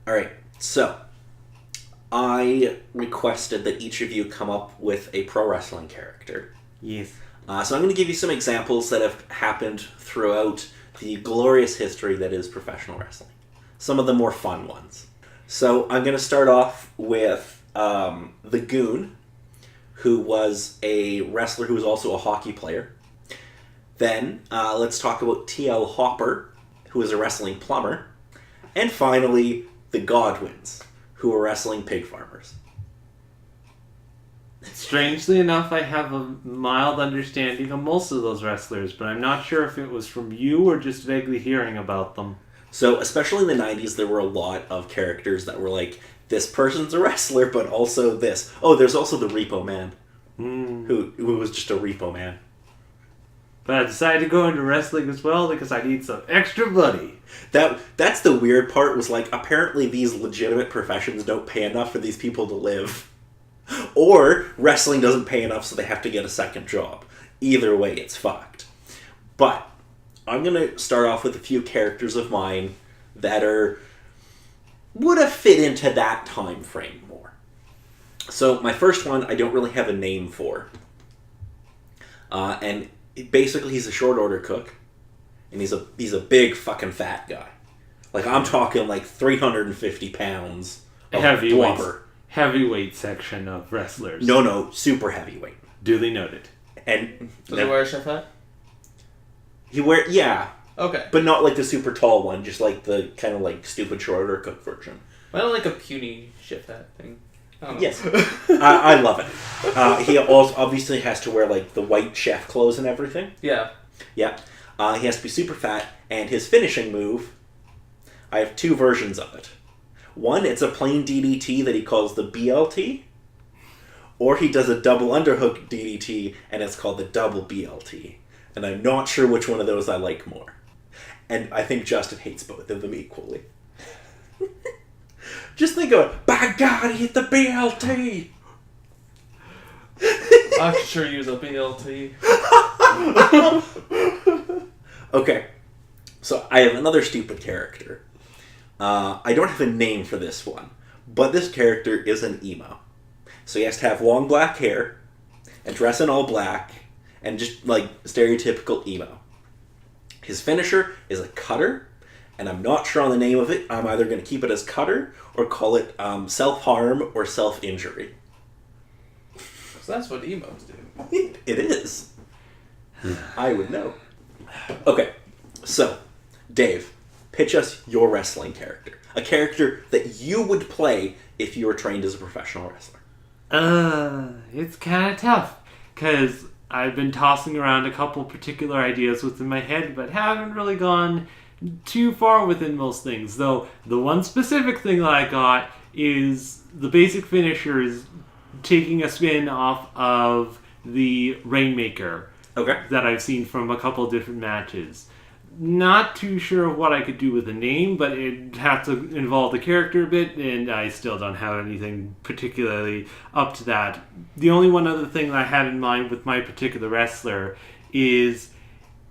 All right. So, I requested that each of you come up with a pro wrestling character. Yes. So I'm going to give you some examples that have happened throughout the glorious history that is professional wrestling. Some of the more fun ones. So I'm going to start off with the Goon, who was a wrestler who was also a hockey player. Then let's talk about T.L. Hopper, who was a wrestling plumber. And finally, the Godwins, who were wrestling pig farmers. Strangely enough, I have a mild understanding of most of those wrestlers, but I'm not sure if it was from you or just vaguely hearing about them. So, especially in the 90s, there were a lot of characters that were like, this person's a wrestler, but also this. Oh, there's also the Repo Man, who was just a Repo Man. But I decided to go into wrestling as well because I need some extra money. That's the weird part, was like, apparently these legitimate professions don't pay enough for these people to live. Or wrestling doesn't pay enough, so they have to get a second job. Either way, it's fucked. But I'm going to start off with a few characters of mine that would have fit into that time frame more. So my first one, I don't really have a name for. And basically he's a short order cook. And he's a big fucking fat guy. Like, I'm talking like 350 pounds of blubber. Heavyweight section of wrestlers. No, super heavyweight. Duly noted. And Does he wear a chef hat? Yeah. Okay. But not like the super tall one, just like the kind of like stupid short order cook version. I don't like a puny chef hat thing. I don't know. Yes. I love it. He also obviously has to wear like the white chef clothes and everything. Yeah. Yeah. He has to be super fat, and his finishing move, I have two versions of it. One, it's a plain DDT that he calls the BLT, or he does a double underhook DDT, and it's called the double BLT. And I'm not sure which one of those I like more. And I think Justin hates both of them equally. Just think of it. By God, he hit the BLT! I could sure use a BLT. Okay, so I have another stupid character. I don't have a name for this one, but this character is an emo. So he has to have long black hair, and dress in all black, and just like stereotypical emo. His finisher is a cutter, and I'm not sure on the name of it. I'm either going to keep it as cutter or call it self-harm or self-injury. So that's what emos do. It is. I would know. Okay, so, Dave, pitch us your wrestling character. A character that you would play if you were trained as a professional wrestler. It's kind of tough, because I've been tossing around a couple particular ideas within my head, but haven't really gone too far within most things. Though, the one specific thing that I got is the basic finisher is taking a spin off of the Rainmaker. Okay. That I've seen from a couple different matches. Not too sure of what I could do with the name, but it'd have to involve the character a bit, and I still don't have anything particularly up to that. The only one other thing that I had in mind with my particular wrestler is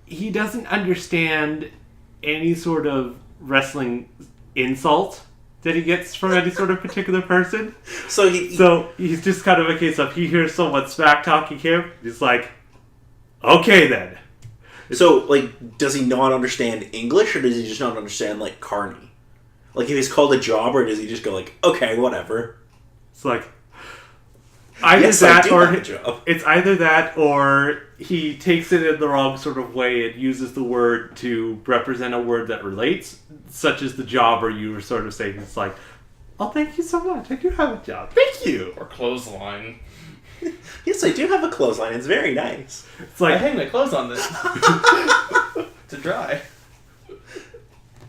he doesn't understand any sort of wrestling insult that he gets from any sort of particular person. So he's just kind of a case of he hears someone smack talking him, he's like, okay then. So, like, does he not understand English, or does he just not understand, like, Carney? Like, if he's called a jobber, does he just go, like, okay, whatever? It's like, either yes, that, I do or have a job. It's either that, or he takes it in the wrong sort of way and uses the word to represent a word that relates, such as the jobber you were sort of saying. It's like, oh, thank you so much. I do have a job. Thank you. Or clothesline. Yes, I do have a clothesline. It's very nice. It's like, I hang my clothes on this to dry.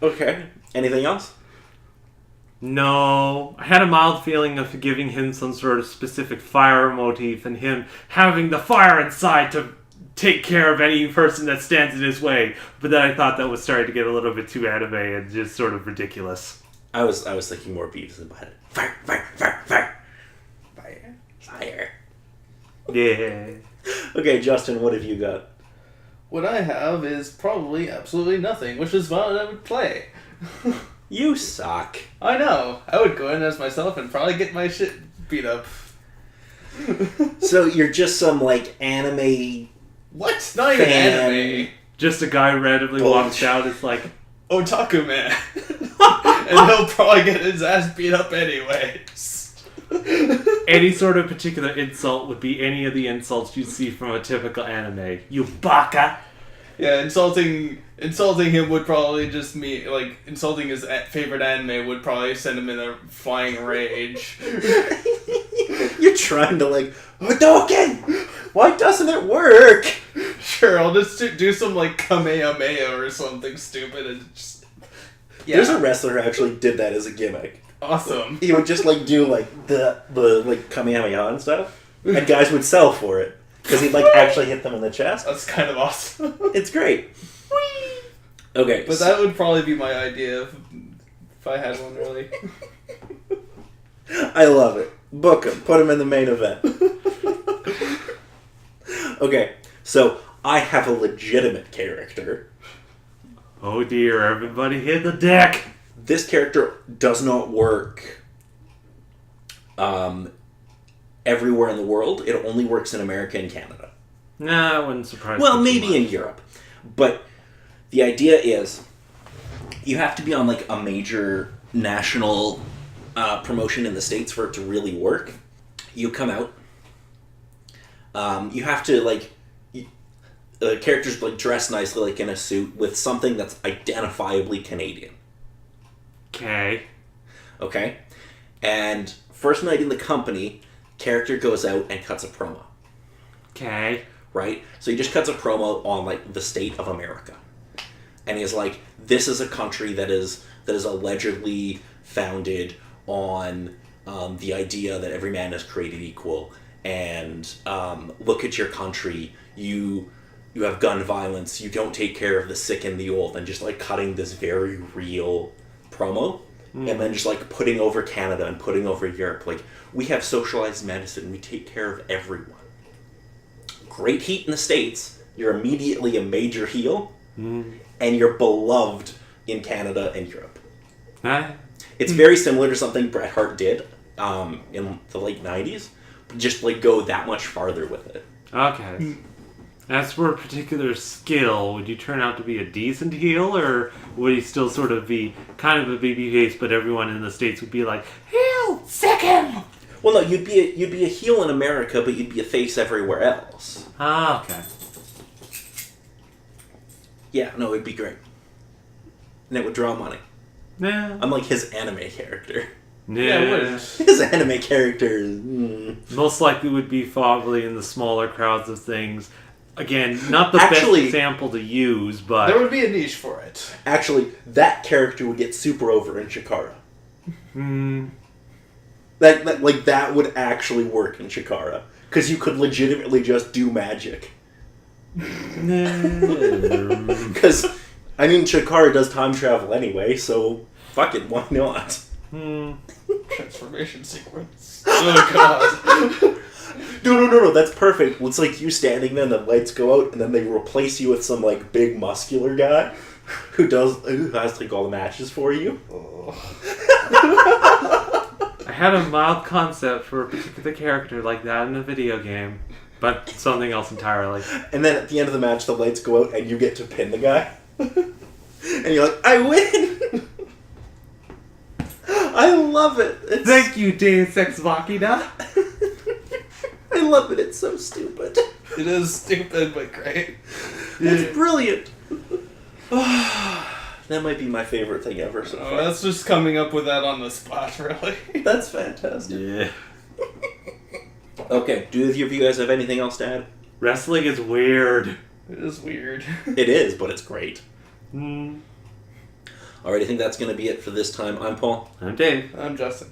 Okay. Anything else? no. I had a mild feeling of giving him some sort of specific fire motif and him having the fire inside to take care of any person that stands in his way. But then I thought that was starting to get a little bit too anime and just sort of ridiculous. I was thinking more Beavis and Butthead. Fire, fire, fire, fire. Fire, fire. Yeah. Okay, Justin, what have you got? What I have is probably absolutely nothing, which is what I would play. You suck. I know. I would go in as myself and probably get my shit beat up. So you're just some, like, anime... What? Not even Fan. anime. Just a guy randomly walks out. It's like, Otaku man. And he'll probably get his ass beat up anyways. any sort of particular insult would be any of the insults you'd see from a typical anime. You baka! Yeah, insulting him would probably just mean, like, insulting his favorite anime would probably send him in a flying rage. You're trying to, like, Hadouken! Why doesn't it work? Sure, I'll just do some, like, Kamehameha or something stupid and just... Yeah. There's a wrestler who actually did that as a gimmick. Awesome. He would just, like, do, like, the like, Kamehameha and stuff. And guys would sell for it. Because he'd, like, actually hit them in the chest. That's kind of awesome. It's great. Okay. But that would probably be my idea if I had one, really. I love it. Book him. Put him in the main event. Okay, so I have a legitimate character. Oh dear, everybody hit the deck! This character does not work everywhere in the world. It only works in America and Canada. Nah, I wouldn't surprise me Well, too maybe much. in Europe. But the idea is you have to be on, like, a major national promotion in the States for it to really work. You come out. You have to, like... The character's, like, dressed nicely, like, in a suit with something that's identifiably Canadian. Okay. Okay? And first night in the company, character goes out and cuts a promo. Okay. Right? So he just cuts a promo on, like, the state of America. And he's like, this is a country that is allegedly founded on the idea that every man is created equal. And look at your country. You have gun violence. You don't take care of the sick and the old. And just, like, cutting this very real promo. And then just, like, putting over Canada and putting over Europe. Like, we have socialized medicine. We take care of everyone. Great heat in the States. You're immediately a major heel. And you're beloved in Canada and Europe. Huh? It's very similar to something Bret Hart did in the late 90s. But just, like, go that much farther with it. Okay. As for a particular skill, would you turn out to be a decent heel, or would he still sort of be kind of a babyface, but everyone in the States would be like, heel, sick him! Well, no, you'd be a heel in America, but you'd be a face everywhere else. Ah, okay. Yeah, no, it'd be great. And it would draw money. Nah. Unlike his anime character. Yeah, it would. His anime character is... Most likely would be probably in the smaller crowds of things. Again, not the Actually- best example to use, but... There would be a niche for it. Actually, that character would get super over in Chikara. Hmm. That would actually work in Chikara. Because you could legitimately just do magic. Because, I mean, Chikara does time travel anyway, so fuck it, why not? Transformation sequence. Oh, God. No, that's perfect. It's like you standing there and the lights go out and then they replace you with some, like, big muscular guy who has, like, all the matches for you. I had a mild concept for a particular character like that in a video game, but something else entirely. And then at the end of the match, the lights go out and you get to pin the guy. And you're like, I win! I love it. Thank you, Deus Ex Machina. I love it. It's so stupid. It is stupid, but great. It's brilliant. That might be my favorite thing ever so Oh, far. that's just coming up with that on the spot, really. That's fantastic. Yeah. Okay, do either of you guys have anything else to add? Wrestling is weird. It is weird. It is, but it's great. Hmm. Alright, I think that's going to be it for this time. I'm Paul. I'm Dave. I'm Justin.